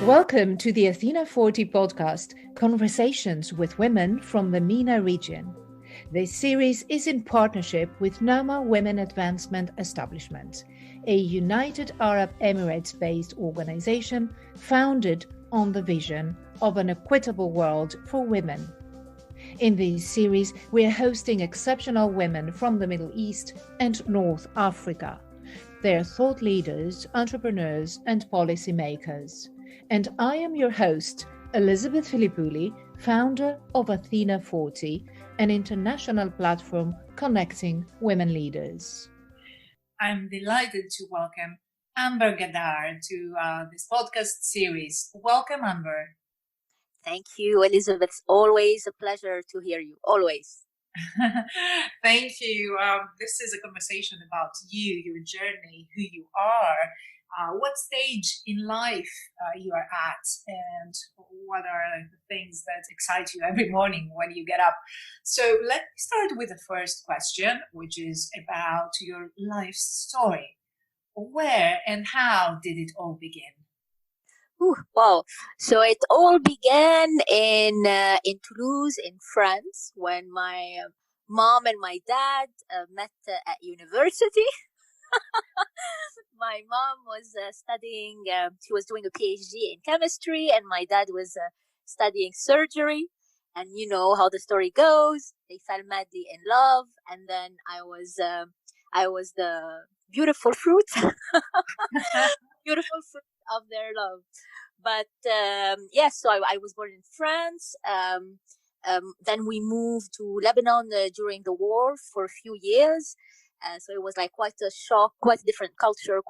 Welcome to the Athena 40 podcast, Conversations with Women from the MENA region. This series is in partnership with NOMA Women Advancement Establishment, a United Arab Emirates-based organization founded on the vision of an equitable world for women. In this series, we are hosting exceptional women from the Middle East and North Africa. They are thought leaders, entrepreneurs, and policymakers. And I am your host, Elizabeth Filippouli, founder of Athena 40, an international platform connecting women leaders. I'm delighted to welcome Amber Ghaddar to this podcast series. Welcome, Amber. Thank you, Elizabeth. It's always a pleasure to hear you. Always. Thank you. This is a conversation about you, your journey, who you are, what stage in life you are at, and what are the things that excite you every morning when you get up. So let me start with the first question, which is about your life story. Where and how did it all begin? Wow. So it all began in Toulouse, in France, when my mom and my dad met at university. My mom was studying, she was doing a PhD in chemistry, and my dad was studying surgery. And you know how the story goes. They fell madly in love, and then I was the beautiful fruit, beautiful fruit of their love. But yes, so I was born in France. Then we moved to Lebanon during the war for a few years. So it was like quite a shock, quite a different culture,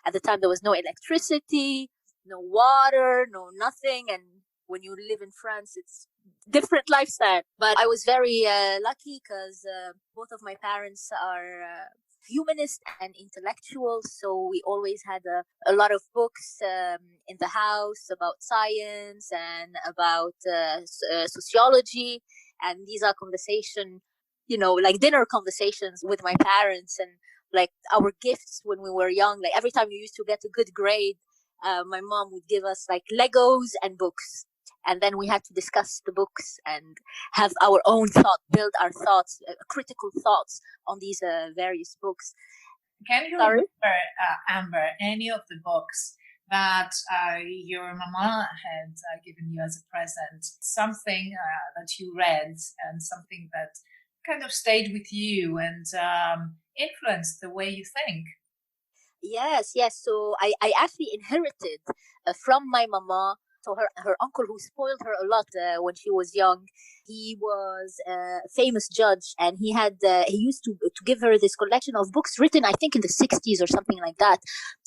at the time there was no electricity, no water, no nothing. And when you live in France, it's different lifestyle. But I was very lucky because both of my parents are humanist and intellectual, so we always had a lot of books in the house about science and about sociology, and these are conversation, like dinner conversations with my parents, and like our gifts when we were young. Like every time you used to get a good grade, my mom would give us like Legos and books. And then we had to discuss the books and have our own thought, build our thoughts, critical thoughts on these various books. Can you remember, Amber, any of the books that your mama had given you as a present? Something that you read and something that kind of stayed with you and influenced the way you think? Yes. So I actually inherited from my mama. So her uncle, who spoiled her a lot when she was young, he was a famous judge, and he used to give her this collection of books written, I think, in the 60s or something like that,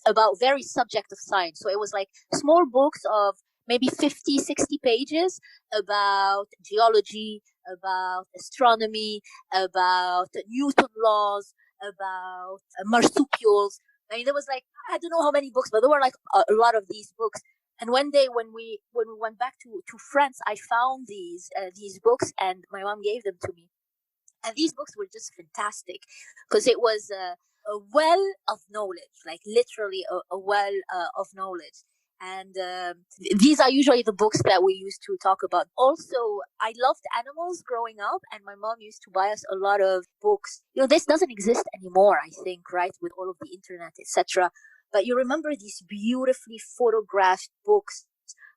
about very subjective science. So it was like small books of maybe 50, 60 pages about geology, about astronomy, about Newton laws, about marsupials. I mean, there was like, I don't know how many books, but there were like a lot of these books. And one day when we went back to France, I found these books, and my mom gave them to me. And these books were just fantastic because it was a well of knowledge, like literally a well of knowledge. And these are usually the books that we used to talk about. Also, I loved animals growing up, and my mom used to buy us a lot of books. This doesn't exist anymore, I think, right, with all of the internet, etc. But you remember these beautifully photographed books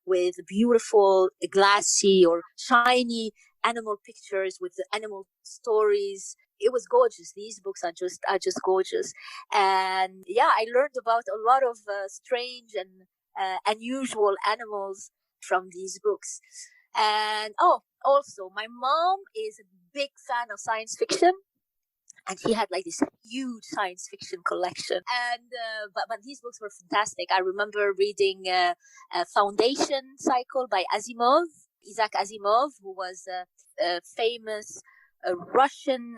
with beautiful glassy or shiny animal pictures with the animal stories. It was gorgeous. These books are just gorgeous. And yeah, I learned about a lot of strange and unusual animals from these books. And also my mom is a big fan of science fiction. And she had like this huge science fiction collection, and but these books were fantastic. I remember reading a Foundation Cycle by Isaac Asimov, who was a famous Russian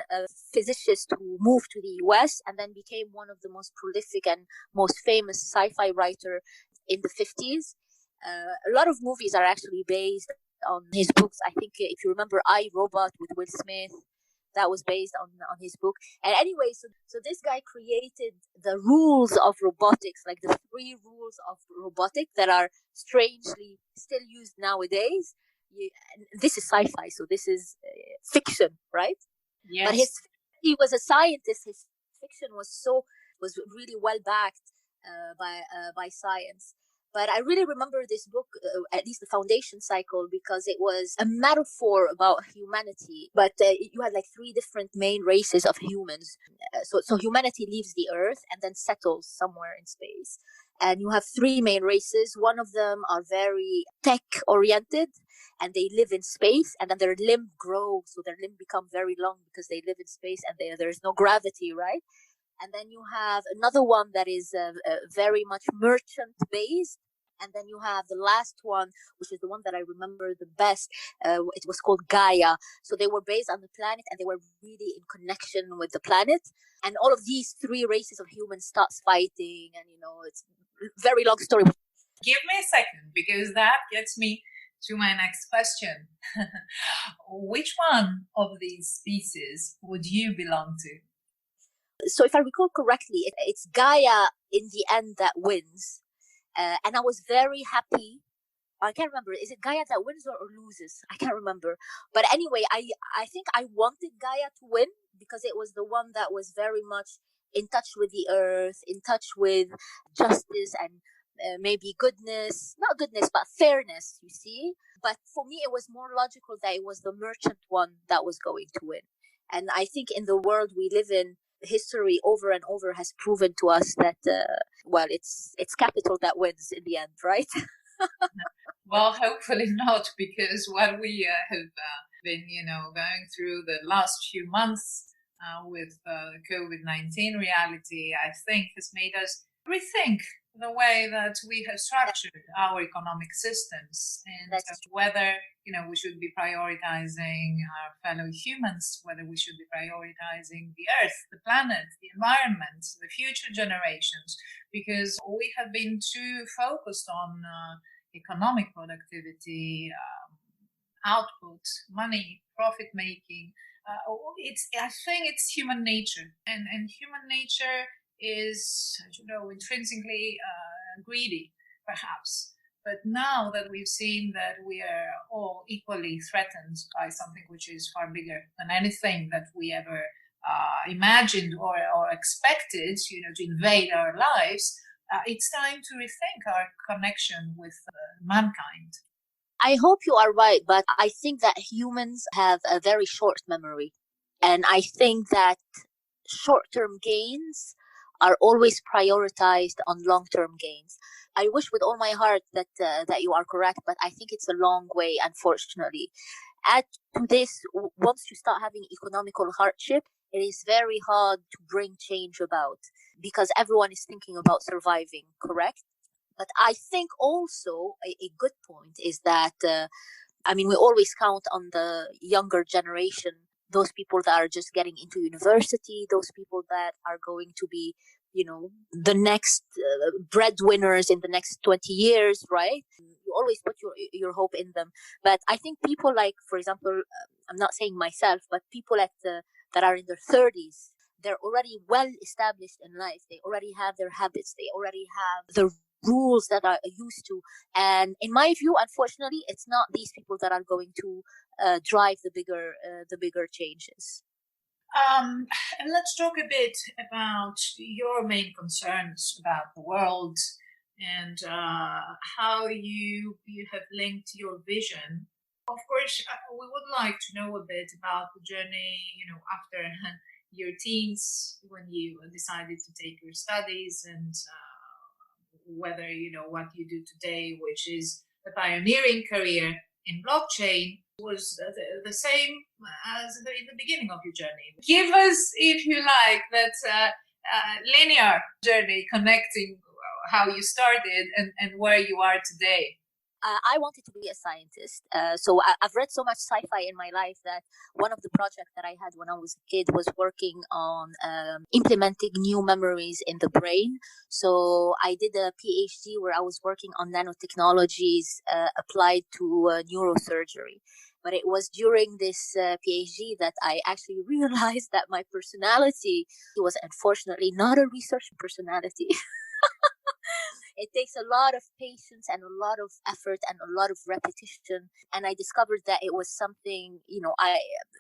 physicist who moved to the US and then became one of the most prolific and most famous sci-fi writer in the 50s. A lot of movies are actually based on his books. I think if you remember I, Robot with Will Smith, that was based on his book. And anyway, so this guy created the rules of robotics, like the 3 rules of robotics that are strangely still used nowadays. This is sci-fi, so this is fiction, right? Yes. But he was a scientist. His fiction was really well backed by science. But I really remember this book, at least the foundation cycle, because it was a metaphor about humanity. But you had like 3 different main races of humans. So humanity leaves the Earth and then settles somewhere in space. And you have 3 main races. One of them are very tech oriented, and they live in space, and then their limb grows, so their limb become very long because they live in space and there's no gravity, right? And then you have another one that is very much merchant based. And then you have the last one, which is the one that I remember the best. It was called Gaia. So they were based on the planet, and they were really in connection with the planet. And all of these 3 races of humans starts fighting, and it's a very long story. Give me a second, because that gets me to my next question. Which one of these species would you belong to? So if I recall correctly, it's Gaia in the end that wins. And I was very happy. I can't remember. Is it Gaia that wins or loses? I can't remember. But anyway, I think I wanted Gaia to win because it was the one that was very much in touch with the earth, in touch with justice and maybe goodness, not goodness, but fairness, you see. But for me, it was more logical that it was the merchant one that was going to win. And I think in the world we live in, history over and over has proven to us that, it's capital that wins in the end, right? Well, hopefully not, because what we have been, going through the last few months with COVID-19 reality, I think has made us rethink the way that we have structured our economic systems, and whether we should be prioritizing our fellow humans, whether we should be prioritizing the earth, the planet, the environment, the future generations, because we have been too focused on economic productivity, output, money, profit making. I think it's human nature, and human nature is, intrinsically greedy, perhaps. But now that we've seen that we are all equally threatened by something which is far bigger than anything that we ever imagined or expected, to invade our lives, it's time to rethink our connection with mankind. I hope you are right, but I think that humans have a very short memory. And I think that short-term gains are always prioritized on long-term gains. I wish with all my heart that you are correct, but I think it's a long way, unfortunately. Add to this, once you start having economical hardship, it is very hard to bring change about because everyone is thinking about surviving, correct? But I think also a good point is that, we always count on the younger generation, those people that are just getting into university, those people that are going to be, the next breadwinners in the next 20 years, right? You always put your hope in them. But I think people like, for example, I'm not saying myself, but people that are in their 30s, they're already well established in life. They already have their habits. They already have the rules that are used to. And in my view, unfortunately, it's not these people that are going to drive the bigger changes. And let's talk a bit about your main concerns about the world and how you have linked your vision. Of course, we would like to know a bit about the journey, after your teens, when you decided to take your studies, and whether, what you do today, which is a pioneering career in blockchain, was the same as in the beginning of your journey. Give us, if you like, that linear journey connecting how you started and where you are today. I wanted to be a scientist. So I've read so much sci-fi in my life that one of the projects that I had when I was a kid was working on implementing new memories in the brain. So I did a PhD where I was working on nanotechnologies applied to neurosurgery. But it was during this PhD that I actually realized that my personality was unfortunately not a research personality. It takes a lot of patience and a lot of effort and a lot of repetition. And I discovered that it was something,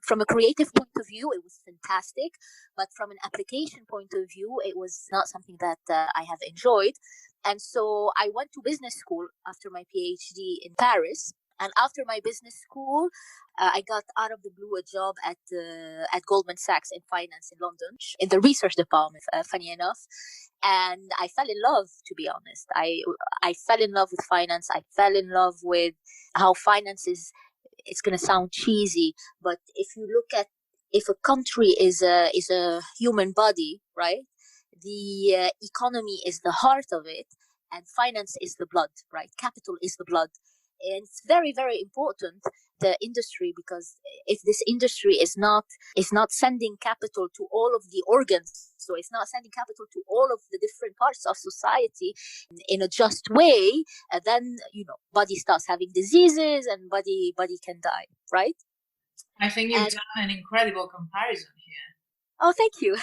from a creative point of view, it was fantastic. But from an application point of view, it was not something that I have enjoyed. And so I went to business school after my PhD in Paris. And after my business school, I got out of the blue a job at Goldman Sachs in finance in London, in the research department, funny enough. And I fell in love, to be honest. I fell in love with finance. I fell in love with how finance is. It's going to sound cheesy, but if a country is a human body, right? The economy is the heart of it, and finance is the blood, right? Capital is the blood. And it's very, very important, the industry, because if this industry is not sending capital to all of the organs, so it's not sending capital to all of the different parts of society in a just way, then body starts having diseases and body can die, right? I think you've done an incredible comparison here. Oh, thank you.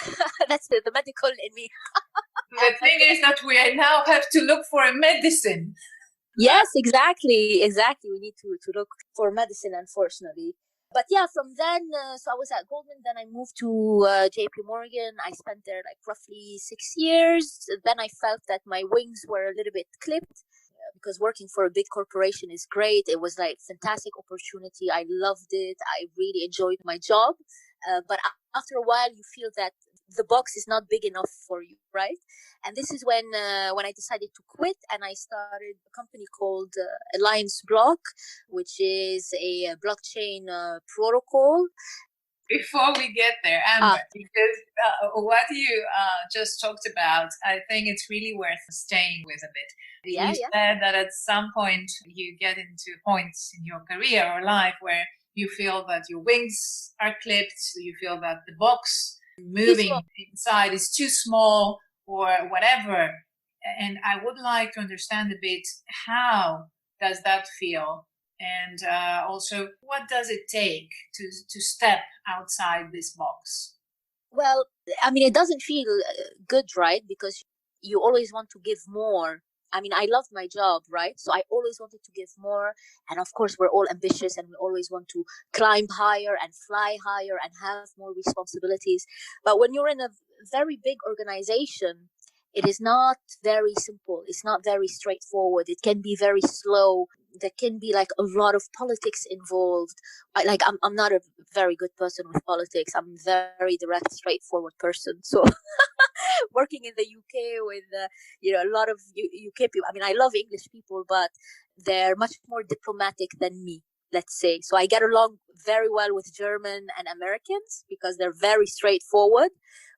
That's the medical in me. The thing is that we now have to look for a medicine. Yes, exactly. We need to look for medicine, unfortunately. But yeah, from then, so I was at Goldman, then I moved to JP Morgan. I spent there like roughly 6 years. Then I felt that my wings were a little bit clipped, because working for a big corporation is great. It was like fantastic opportunity. I loved it. I really enjoyed my job. But after a while, you feel that the box is not big enough for you, right? And this is when I decided to quit, and I started a company called Alliance Block, which is a blockchain protocol. Before we get there, Amber, because what you just talked about, I think it's really worth staying with a bit. You said that at some point you get into points in your career or life where you feel that your wings are clipped, you feel that the box moving inside is too small or whatever. And I would like to understand a bit, how does that feel? And also, what does it take to step outside this box? Well, I mean, it doesn't feel good, right? Because you always want to give more. I mean, I loved my job, right? So I always wanted to give more. And of course, we're all ambitious and we always want to climb higher and fly higher and have more responsibilities. But when you're in a very big organization, it is not very simple. It's not very straightforward. It can be very slow. There can be like a lot of politics involved. I'm not a very good person with politics. I'm a very direct, straightforward person. So working in the UK with a lot of UK people. I mean, I love English people, but they're much more diplomatic than me, let's say. So I get along very well with German and Americans because they're very straightforward.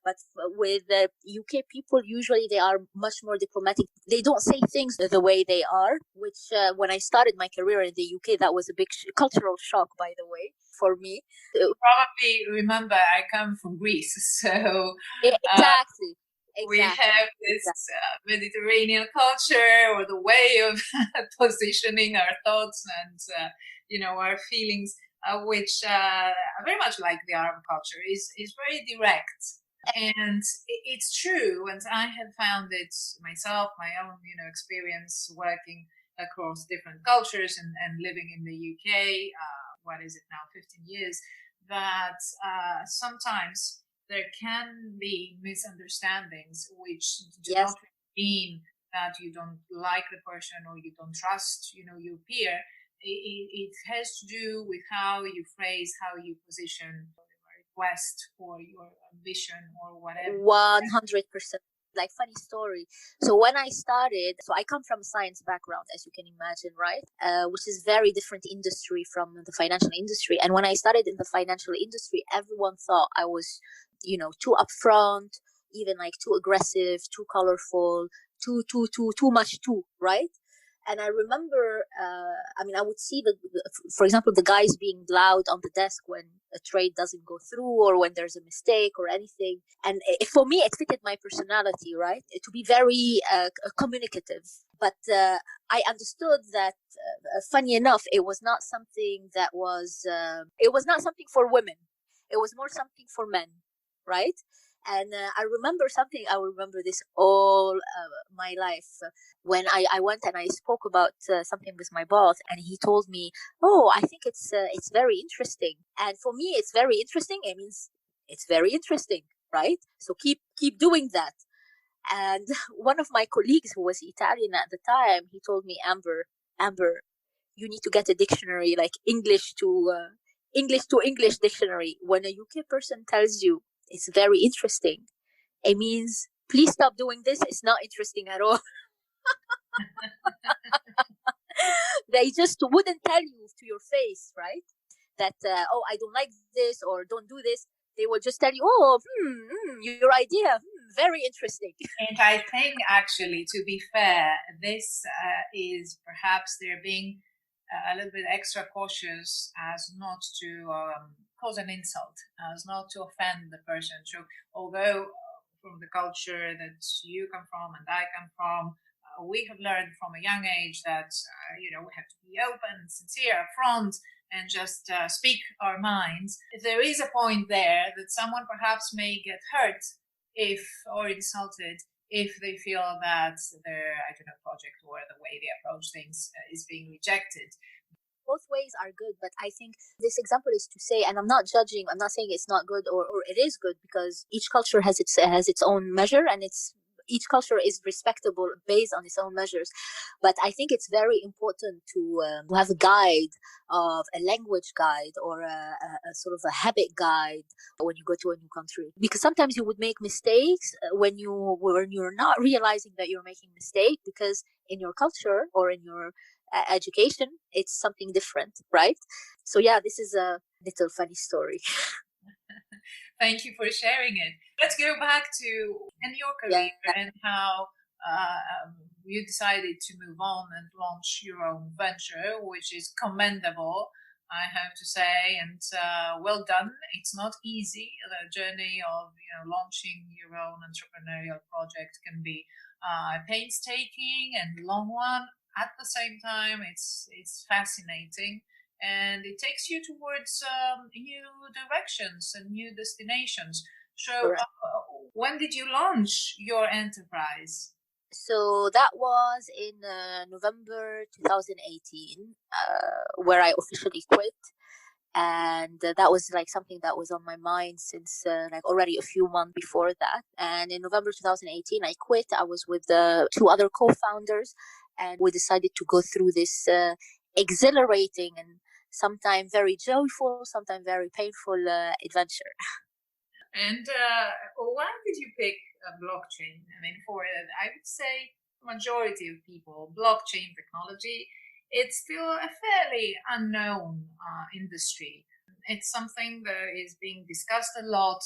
But with the UK people, usually they are much more diplomatic. They don't say things the way they are, which when I started my career in the UK, that was a big cultural shock, by the way, for me. You probably remember I come from Greece, so exactly. We have this Mediterranean culture, or the way of positioning our thoughts and our feelings, which are very much like the Arab culture, is very direct. And it's true, and I have found it myself, my own experience working across different cultures and living in the UK. What is it now, 15 years? That sometimes there can be misunderstandings, which do not mean that you don't like the person or you don't trust, your peer. It has to do with how you phrase, how you position request or your ambition or whatever. 100%. Like, funny story. So when I started, so I come from a science background, as you can imagine, right? Which is very different industry from the financial industry. And when I started in the financial industry, everyone thought I was, too upfront, even like too aggressive, too colorful, too much, right? And I remember, I would see for example, the guys being loud on the desk when a trade doesn't go through or when there's a mistake or anything. And for me, it fitted my personality, right? To be very communicative. But I understood that, funny enough, it was not something that was, it was not something for women. It was more something for men, right? And I remember something, I will remember this all my life. When I went and I spoke about something with my boss, and he told me, "Oh, I think it's very interesting." And for me, it's very interesting. It means it's very interesting, right? So keep doing that. And one of my colleagues who was Italian at the time, he told me, Amber, you need to get a dictionary, like English to English dictionary. When a UK person tells you it's very interesting, it means please stop doing this. It's not interesting at all. They just wouldn't tell you to your face, right? That, oh, I don't like this, or don't do this. They will just tell you, oh, your idea, very interesting. And I think, actually, to be fair, this is perhaps they're being a little bit extra cautious as not to cause an insult, as not to offend the person. So, although from the culture that you come from and I come from, we have learned from a young age that we have to be open, sincere, upfront, and just speak our minds. There is a point there that someone perhaps may get hurt or insulted if they feel that their project or the way they approach things is being rejected. Both ways are good, but I think this example is to say, and I'm not judging, I'm not saying it's not good or it is good, because each culture has its own measure, and each culture is respectable based on its own measures. But I think it's very important to have a guide, of a language guide, or a sort of a habit guide when you go to a new country, because sometimes you would make mistakes when you're not realizing that you're making a mistake, because in your culture or in your education it's something different, right? So yeah, this is a little funny story. Thank you for sharing it. Let's go back to your career and how you decided to move on and launch your own venture, which is commendable, I have to say, and well done. It's not easy. The journey of launching your own entrepreneurial project can be painstaking and long one. At the same time, it's fascinating, and it takes you towards new directions and new destinations. So, when did you launch your enterprise? So that was in November 2018, where I officially quit. And that was like something that was on my mind since like already a few months before that. And in November 2018, I quit. I was with the two other co-founders, and we decided to go through this exhilarating and sometimes very joyful, sometimes very painful adventure. And why did you pick blockchain? I mean, I would say, majority of people, blockchain technology, it's still a fairly unknown industry. It's something that is being discussed a lot,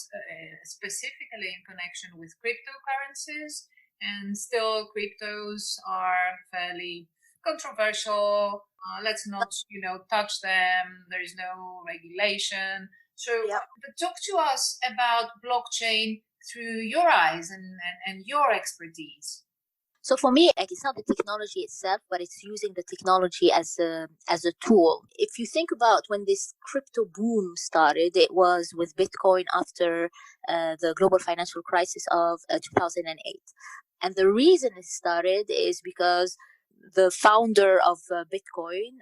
specifically in connection with cryptocurrencies, and still cryptos are fairly controversial. Let's not, touch them. There is no regulation. So talk to us about blockchain through your eyes and your expertise. So for me, like, it's not the technology itself, but it's using the technology as a tool. If you think about when this crypto boom started, it was with Bitcoin after the global financial crisis of 2008. And the reason it started is because the founder of Bitcoin,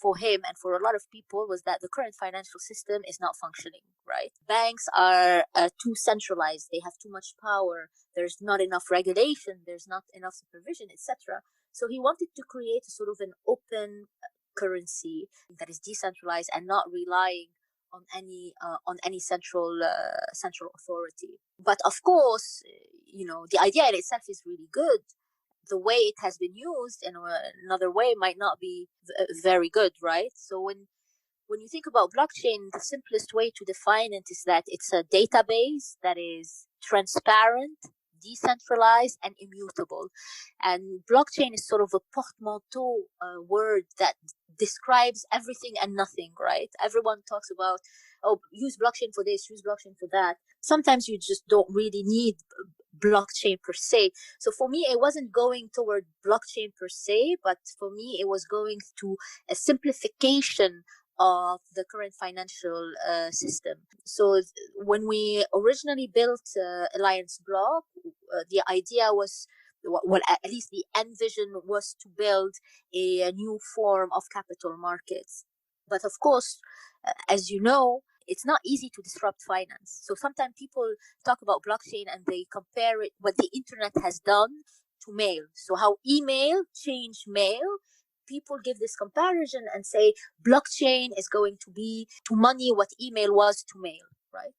for him and for a lot of people, was that the current financial system is not functioning, right? Banks are too centralized. They have too much power. There's not enough regulation. There's not enough supervision, etc. So he wanted to create a sort of an open currency that is decentralized and not relying on any central authority. But of course, the idea in itself is really good. The way it has been used in another way might not be very good, right? So when you think about blockchain, the simplest way to define it is that it's a database that is transparent, decentralized, and immutable. And blockchain is sort of a portmanteau word that describes everything and nothing, right? Everyone talks about, oh, use blockchain for this, use blockchain for that. Sometimes you just don't really need blockchain per se. So for me, it wasn't going toward blockchain per se, but for me, it was going to a simplification of the current financial system. So when we originally built Alliance Block, the idea was, well, at least the end vision was to build a new form of capital markets. But of course, as you know, it's not easy to disrupt finance. So sometimes people talk about blockchain and they compare it, what the internet has done, to mail. So how email changed mail, people give this comparison and say blockchain is going to be to money what email was to mail, right?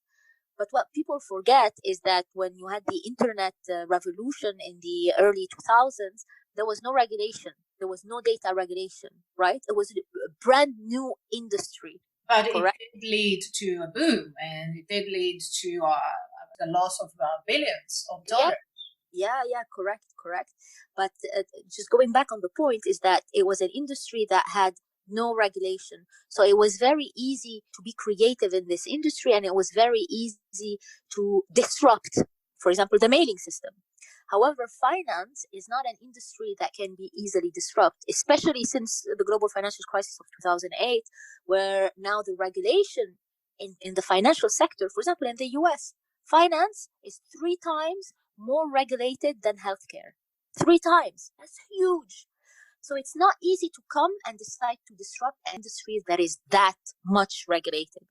But what people forget is that when you had the internet revolution in the early 2000s, there was no regulation. There was no data regulation, right? It was a brand new industry. But correct? It did lead to a boom, and it did lead to the loss of billions of dollars. Yeah, correct. But just going back on the point is that it was an industry that had no regulation. So it was very easy to be creative in this industry, and it was very easy to disrupt, for example, the mailing system. However, finance is not an industry that can be easily disrupted, especially since the global financial crisis of 2008, where now the regulation in the financial sector, for example, in the US, finance is 3 times more regulated than healthcare. 3 times. That's huge. So it's not easy to come and decide to disrupt an industry that is that much regulated.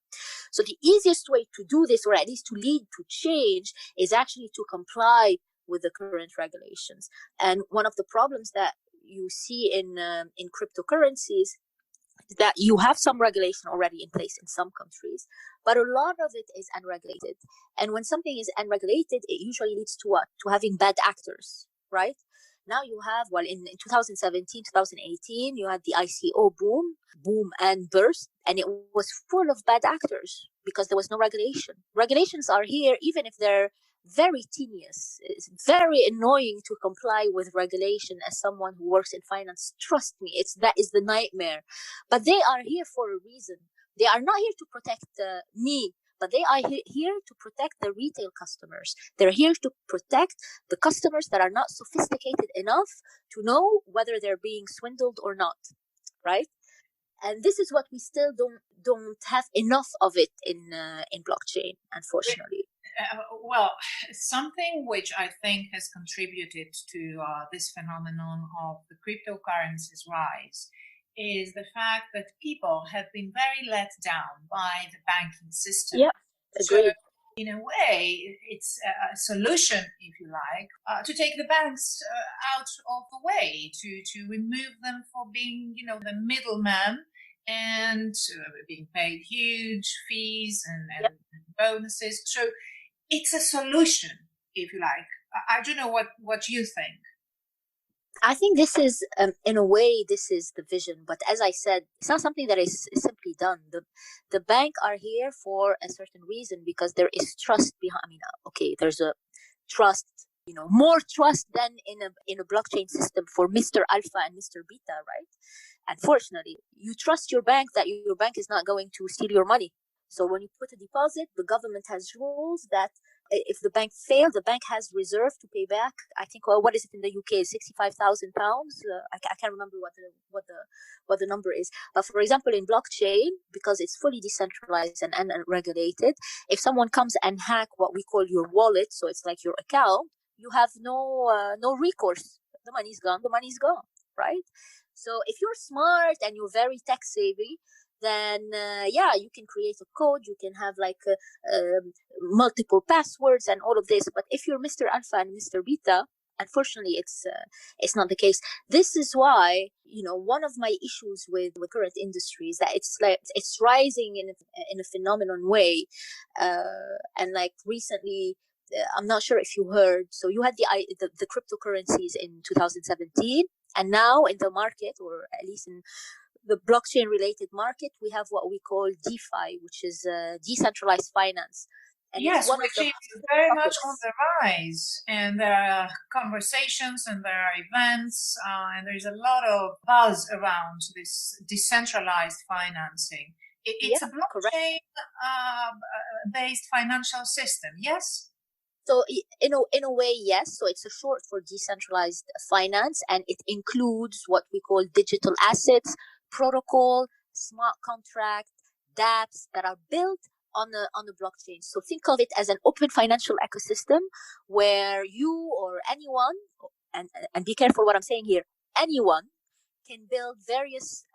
So the easiest way to do this, or at least to lead to change, is actually to comply with the current regulations. And one of the problems that you see in cryptocurrencies is that you have some regulation already in place in some countries, but a lot of it is unregulated. And when something is unregulated, it usually leads to what? To having bad actors, right? Now you have, well, in 2017, 2018, you had the ICO boom and burst, and it was full of bad actors because there was no regulation. Regulations are here, even if they're very tedious. It's very annoying to comply with regulation as someone who works in finance. Trust me, that is the nightmare. But they are here for a reason. They are not here to protect me, but they are here to protect the retail customers. They're here to protect the customers that are not sophisticated enough to know whether they're being swindled or not, right? And this is what we still don't have enough of it in blockchain, unfortunately. Well, something which I think has contributed to this phenomenon of the cryptocurrency's rise is the fact that people have been very let down by the banking system. Yeah, agreed. So, in a way, it's a solution, if you like, to take the banks out of the way, to remove them from being, the middleman and being paid huge fees and bonuses. So it's a solution, if you like. I don't know what you think. I think this is, in a way, this is the vision. But as I said, it's not something that is simply done. The bank are here for a certain reason because there is trust behind. I mean, okay, there's a trust, more trust than in a blockchain system for Mr. Alpha and Mr. Beta, right? Unfortunately, you trust your bank that your bank is not going to steal your money. So when you put a deposit, the government has rules that if the bank fails, the bank has reserve to pay back. I think, what is it in the UK? £65,000. I can't remember what the number is. But for example, in blockchain, because it's fully decentralized and unregulated, if someone comes and hack what we call your wallet, so it's like your account, you have no recourse. The money's gone. The money's gone, right? So if you're smart and you're very tech savvy, then you can create a code, you can have multiple passwords and all of this. But if you're Mr. Alpha and Mr. Beta, unfortunately, it's not the case. This is why, one of my issues with current industry is that it's rising in a phenomenon way, and recently. I'm not sure if you heard. So you had the cryptocurrencies in 2017, and now in the market, or at least in the blockchain related market, we have what we call DeFi, which is decentralized finance. and it's Yes, one of which the is very much on topics. the rise. And there are conversations and there are events, and there's a lot of buzz around this decentralized financing. It's a Yeah, correct. blockchain based financial system, yes? So in a way, yes. So it's a short for decentralized finance, and it includes what we call digital assets, protocol, smart contract, dApps that are built on the blockchain. So think of it as an open financial ecosystem where you or anyone, and be careful what I'm saying here, anyone can build various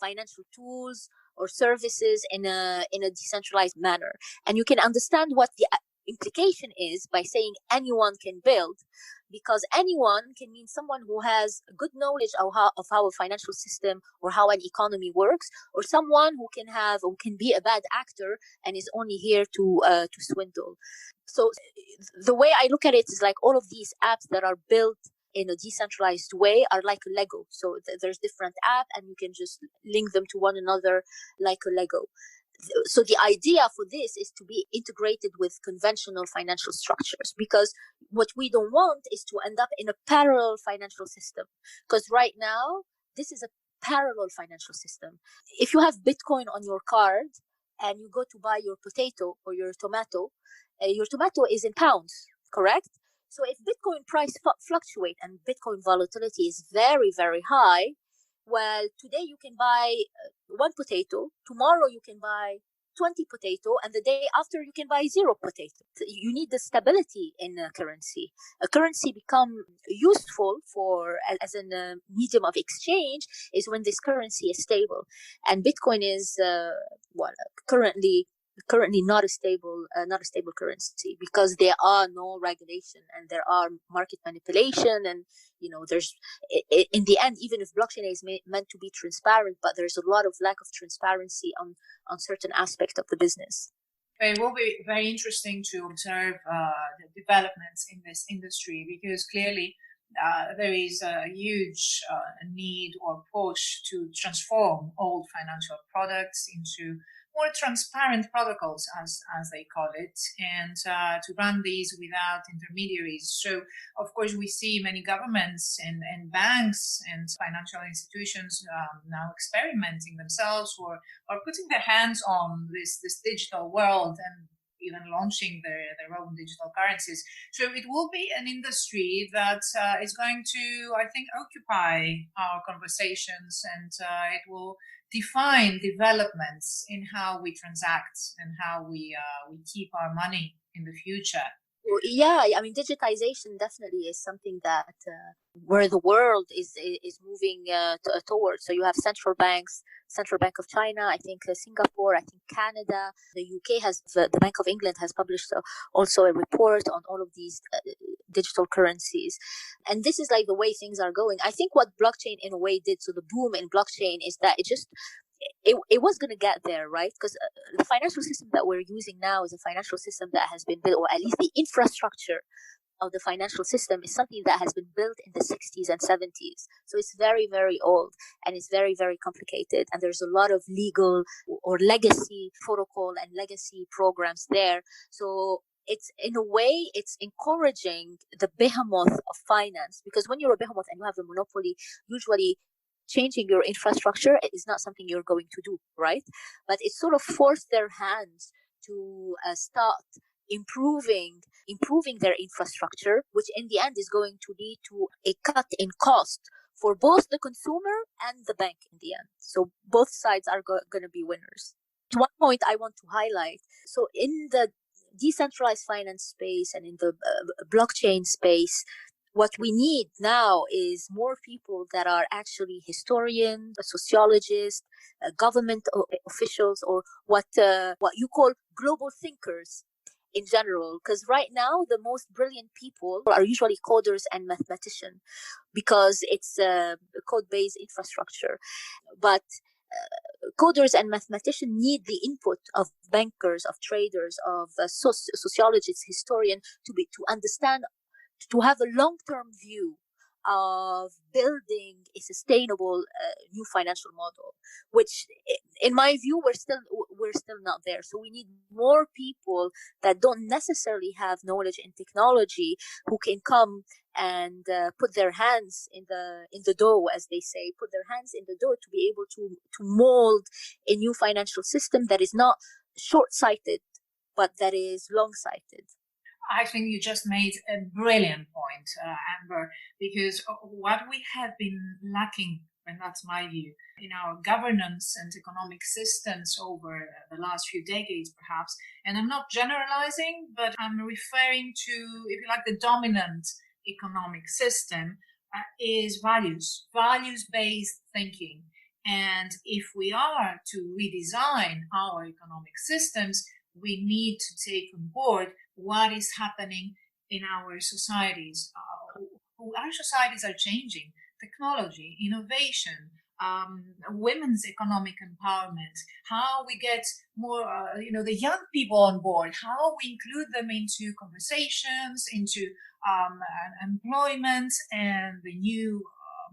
financial tools or services in a decentralized manner, and you can understand what the implication is by saying anyone can build, because anyone can mean someone who has good knowledge of how a financial system or how an economy works, or someone who can be a bad actor and is only here to swindle. So the way I look at it is like all of these apps that are built in a decentralized way are like a Lego. So there's different apps and you can just link them to one another like a Lego. So the idea for this is to be integrated with conventional financial structures, because what we don't want is to end up in a parallel financial system, because right now this is a parallel financial system. If you have Bitcoin on your card and you go to buy your potato or your tomato is in pounds, correct? So if Bitcoin price fluctuate and Bitcoin volatility is very, very high, well, today you can buy one potato, tomorrow you can buy 20 potato, and the day after you can buy zero potato. You need the stability in a currency. A currency become useful for as a medium of exchange is when this currency is stable, and Bitcoin is well currently not a stable currency, because there are no regulation and there are market manipulation, and there's in the end, even if blockchain is meant to be transparent, but there's a lot of lack of transparency on certain aspect of the business. It will be very interesting to observe the developments in this industry, because clearly there is a huge need or push to transform old financial products into more transparent protocols, as they call it, and to run these without intermediaries. So, of course, we see many governments and banks and financial institutions now experimenting themselves or putting their hands on this digital world and even launching their own digital currencies. So it will be an industry that is going to, I think, occupy our conversations, and it will define developments in how we transact and how we keep our money in the future. Well, yeah, I mean, digitization definitely is something that where the world is moving towards. So you have Central Bank of China, I think Singapore, I think Canada, the UK has the Bank of England has published also a report on all of these digital currencies, and this is like the way things are going. I think what blockchain in a way did, so the boom in blockchain, is that it was going to get there, right? Because the financial system that we're using now is a financial system that has been built, or at least the infrastructure of the financial system is something that has been built in the 60s and 70s. So it's very, very old, and it's very, very complicated. And there's a lot of legal or legacy protocol and legacy programs there. So it's, in a way, it's encouraging the behemoth of finance, because when you're a behemoth and you have a monopoly, usually changing your infrastructure is not something you're going to do, right? But it sort of forced their hands to start improving their infrastructure, which in the end is going to lead to a cut in cost for both the consumer and the bank in the end. So both sides are going to be winners. One point I want to highlight, so in the decentralized finance space and in the blockchain space, what we need now is more people that are actually historians, sociologists, government officials, or what you call global thinkers in general. Because right now, the most brilliant people are usually coders and mathematicians, because it's a code-based infrastructure. But coders and mathematicians need the input of bankers, of traders, of sociologists, historians to understand, to have a long-term view of building a sustainable new financial model, which in my view we're still not there. So we need more people that don't necessarily have knowledge in technology, who can come and put their hands in the dough, as they say, put their hands in the dough to be able to mold a new financial system that is not short-sighted, but that is long-sighted. I think you just made a brilliant point, Amber, because what we have been lacking, and that's my view, in our governance and economic systems over the last few decades, perhaps, and I'm not generalizing, but I'm referring to, if you like, the dominant economic system, is values-based thinking. And if we are to redesign our economic systems, we need to take on board what is happening in our societies. Our societies are changing. Technology, innovation, women's economic empowerment, how we get more, the young people on board, how we include them into conversations, into employment and the new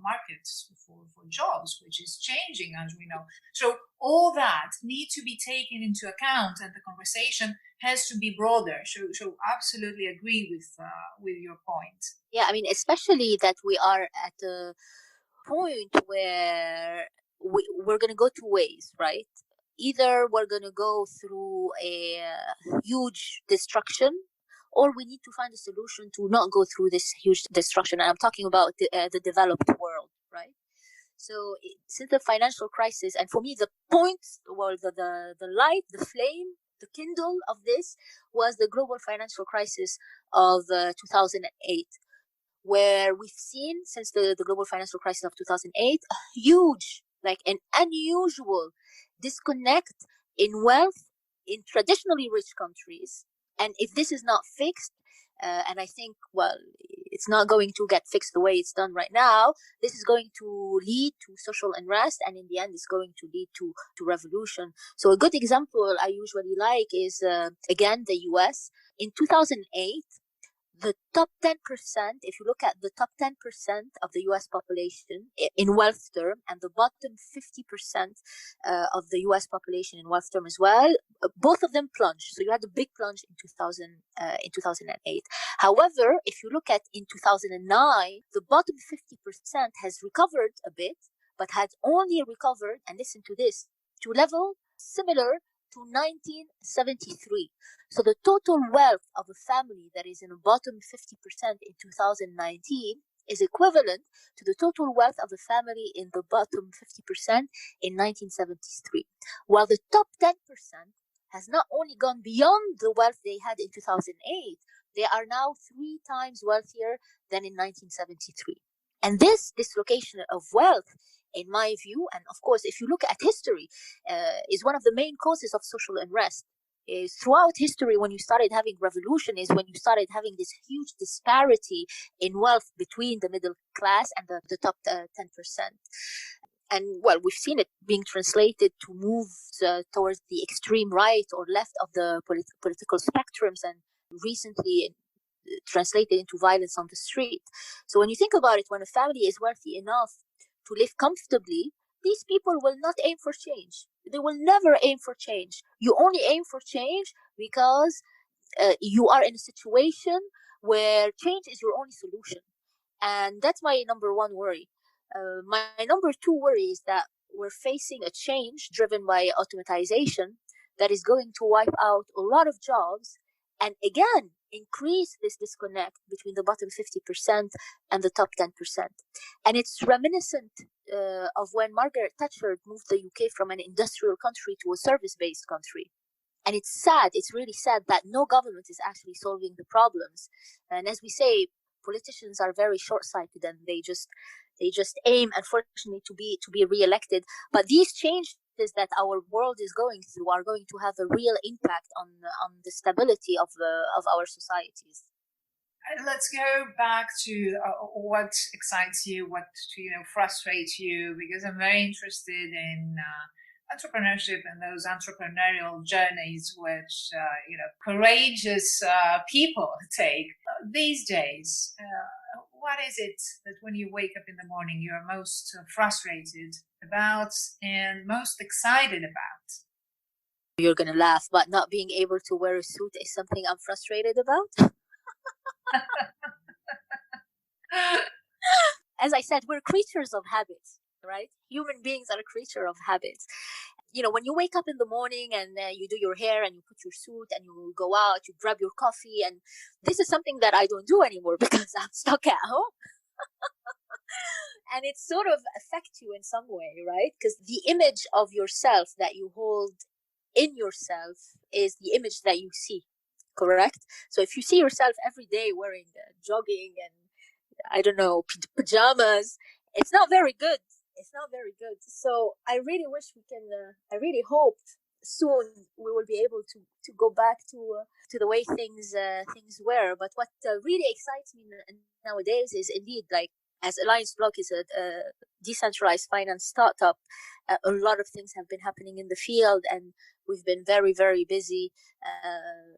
markets for jobs, which is changing, as we know. So all that need to be taken into account, and the conversation has to be broader. So absolutely agree with your point. Yeah, I mean, especially that we are at a point where we're going to go two ways, right? Either we're going to go through a huge destruction, or we need to find a solution to not go through this huge destruction. And I'm talking about the developed world, right? So since the financial crisis, and for me, the point, well, the light, the flame, the kindle of this was the global financial crisis of 2008, where we've seen since the global financial crisis of 2008, a huge, like an unusual disconnect in wealth in traditionally rich countries. And if this is not fixed, and I think, well, it's not going to get fixed the way it's done right now, this is going to lead to social unrest, and in the end, it's going to lead to revolution. So a good example I usually like is, again, the US. In 2008, the top 10%, if you look at the top 10% of the US population in wealth term, and the bottom 50% of the US population in wealth term as well, both of them plunged. So you had a big plunge in 2008. However, if you look at in 2009, the bottom 50% has recovered a bit, but had only recovered, and listen to this, to level similar to 1973. So the total wealth of a family that is in the bottom 50% in 2019 is equivalent to the total wealth of a family in the bottom 50% in 1973. While the top 10% has not only gone beyond the wealth they had in 2008, they are now 3 times wealthier than in 1973. And this dislocation of wealth, in my view, and of course, if you look at history, is one of the main causes of social unrest. Is throughout history, when you started having revolution, is when you started having this huge disparity in wealth between the middle class and the top 10%. And well, we've seen it being translated to moves towards the extreme right or left of the political spectrums, and recently translated into violence on the street. So when you think about it, when a family is wealthy enough to live comfortably, these people will not aim for change. They will never aim for change. You only aim for change because you are in a situation where change is your only solution. And that's my number one worry. My number two worry is that we're facing a change driven by automatization that is going to wipe out a lot of jobs, and again, increase this disconnect between the bottom 50% and the top 10%. And it's reminiscent of when Margaret Thatcher moved the UK from an industrial country to a service-based country. And it's sad, it's really sad that no government is actually solving the problems. And as we say, politicians are very short-sighted, and they just aim, unfortunately, to be re-elected. But these changes that our world is going through are going to have a real impact on the stability of our societies. Let's go back to what excites you, what frustrates you, because I'm very interested in entrepreneurship and those entrepreneurial journeys which courageous people take these days. what is it that when you wake up in the morning, you're most frustrated about and most excited about? You're going to laugh, but not being able to wear a suit is something I'm frustrated about. As I said, we're creatures of habits, right? Human beings are a creature of habits. When you wake up in the morning and you do your hair and you put your suit and you go out, you grab your coffee, and this is something that I don't do anymore because I'm stuck at home. And it sort of affects you in some way, right? Because the image of yourself that you hold in yourself is the image that you see, correct? So if you see yourself every day wearing jogging and I don't know, pajamas, it's not very good. It's not very good. So I really wish we can, I really hope soon we will be able to go back to the way things were. But what really excites me nowadays is indeed, like, as Alliance Block is a decentralized finance startup, a lot of things have been happening in the field, and we've been very, very busy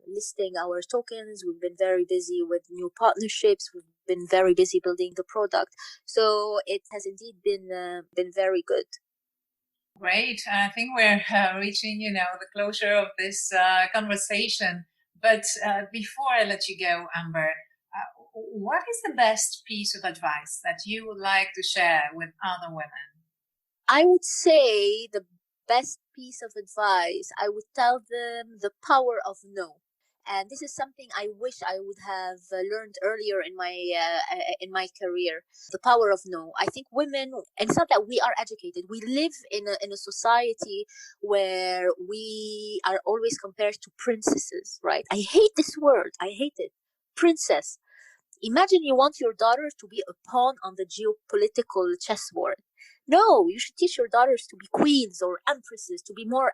listing our tokens. We've been very busy with new partnerships. We've been very busy building the product. So it has indeed been very good. Great. I think we're reaching, the closure of this conversation. But before I let you go, Amber, what is the best piece of advice that you would like to share with other women? I would say the best piece of advice, I would tell them the power of no. And this is something I wish I would have learned earlier in my career. The power of no. I think women, and it's not that we are educated. We live in a society where we are always compared to princesses, right? I hate this word. I hate it. Princess. Imagine you want your daughter to be a pawn on the geopolitical chessboard. No, you should teach your daughters to be queens or empresses, to be more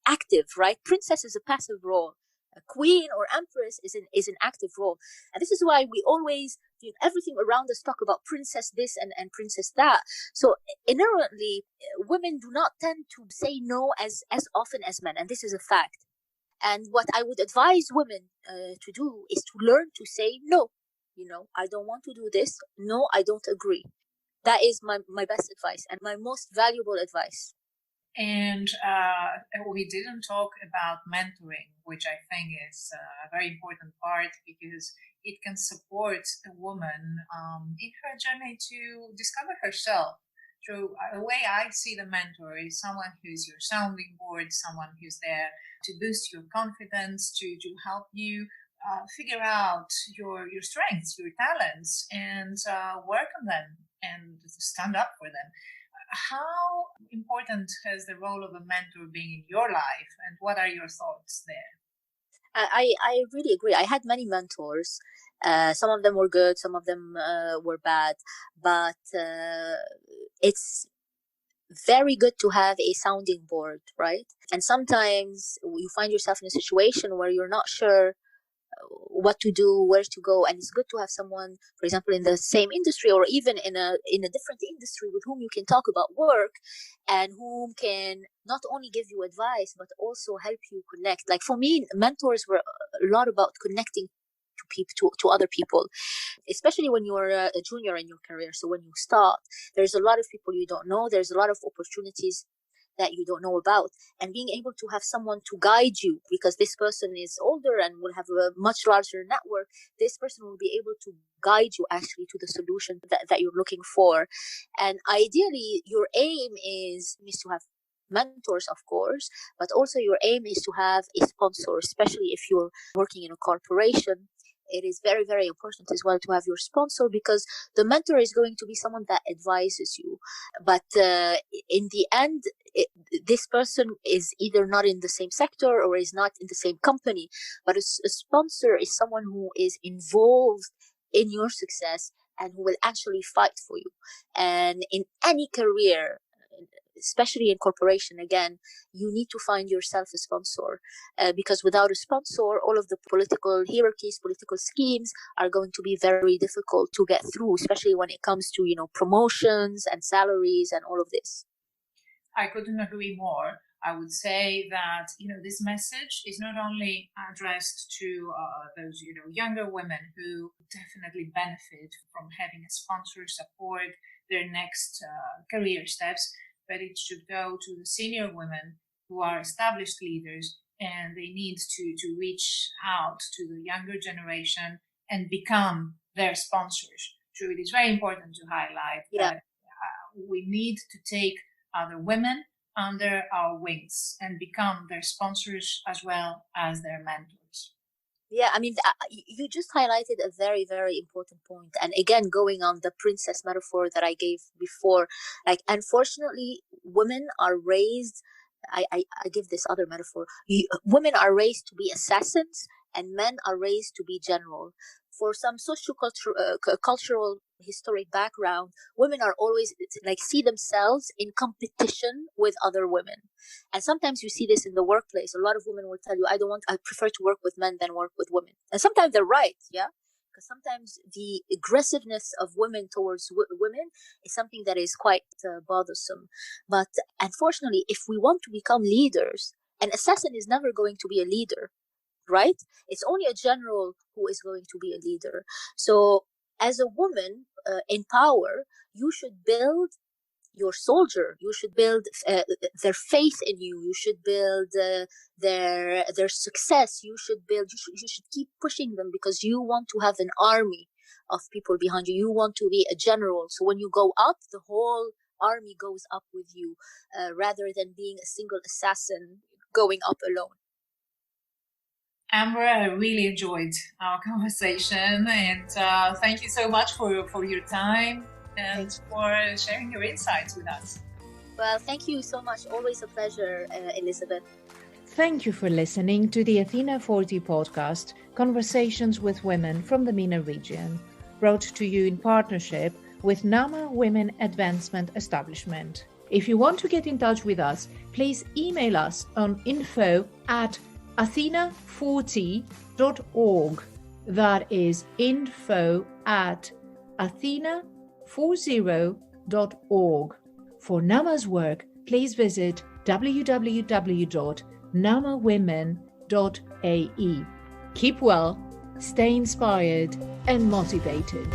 active, right? Princess is a passive role. A queen or empress is an active role. And this is why we always, everything around us talk about princess this and princess that. So inherently, women do not tend to say no as often as men. And this is a fact. And what I would advise women to do is to learn to say no. I don't want to do this. No, I don't agree. That is my best advice and my most valuable advice. And we didn't talk about mentoring, which I think is a very important part because it can support a woman in her journey to discover herself. So the way I see the mentor is someone who's your sounding board, someone who's there to boost your confidence, to help you figure out your strengths, your talents, and work on them and stand up for them. How important has the role of a mentor been in your life, and what are your thoughts there? I really agree. I had many mentors. Some of them were good, some of them were bad, but it's very good to have a sounding board, right? And sometimes you find yourself in a situation where you're not sure what to do, where to go, and it's good to have someone, for example, in the same industry or even in a different industry with whom you can talk about work and whom can not only give you advice but also help you connect. Like for me, mentors were a lot about connecting to people, to other people, especially when you're a junior in your career. So when you start, there's a lot of people you don't know, there's a lot of opportunities that you don't know about, and being able to have someone to guide you, because this person is older and will have a much larger network, this person will be able to guide you actually to the solution that you're looking for. And ideally your aim is to have mentors, of course, but also your aim is to have a sponsor, especially if you're working in a corporation. It is very, very important as well to have your sponsor, because the mentor is going to be someone that advises you. But in the end, this person is either not in the same sector or is not in the same company. But a sponsor is someone who is involved in your success and who will actually fight for you. And in any career, especially in corporation, again, you need to find yourself a sponsor, because without a sponsor, all of the political hierarchies, political schemes are going to be very difficult to get through, especially when it comes to, promotions and salaries and all of this. I couldn't agree more. I would say that, this message is not only addressed to those, younger women who definitely benefit from having a sponsor support their next career steps, but it should go to the senior women who are established leaders, and they need to reach out to the younger generation and become their sponsors. So it is very important to highlight that we need to take other women under our wings and become their sponsors as well as their mentors. Yeah, I mean, you just highlighted a very, very important point. And again, going on the princess metaphor that I gave before, like, unfortunately, women are raised, I give this other metaphor. Women are raised to be assassins and men are raised to be general. For some cultural historic background, women are always see themselves in competition with other women. And sometimes you see this in the workplace. A lot of women will tell you, I prefer to work with men than work with women. And sometimes they're right, yeah? Because sometimes the aggressiveness of women towards women is something that is quite bothersome. But unfortunately, if we want to become leaders, an assassin is never going to be a leader, right? It's only a general who is going to be a leader. So as a woman in power, you should build your soldier. You should build their faith in you. You should build their success. You should keep pushing them, because you want to have an army of people behind you. You want to be a general. So when you go up, the whole army goes up with you, rather than being a single assassin going up alone. Amber, I really enjoyed our conversation, and thank you so much for your time and for sharing your insights with us. Well, thank you so much. Always a pleasure, Elizabeth. Thank you for listening to the Athena 40 podcast, Conversations with Women from the MENA region, brought to you in partnership with NAMA Women Advancement Establishment. If you want to get in touch with us, please email us on info@athena40.org. That is info@athena40.org. For NAMA's work, please visit www.namawomen.ae. Keep well, stay inspired and motivated.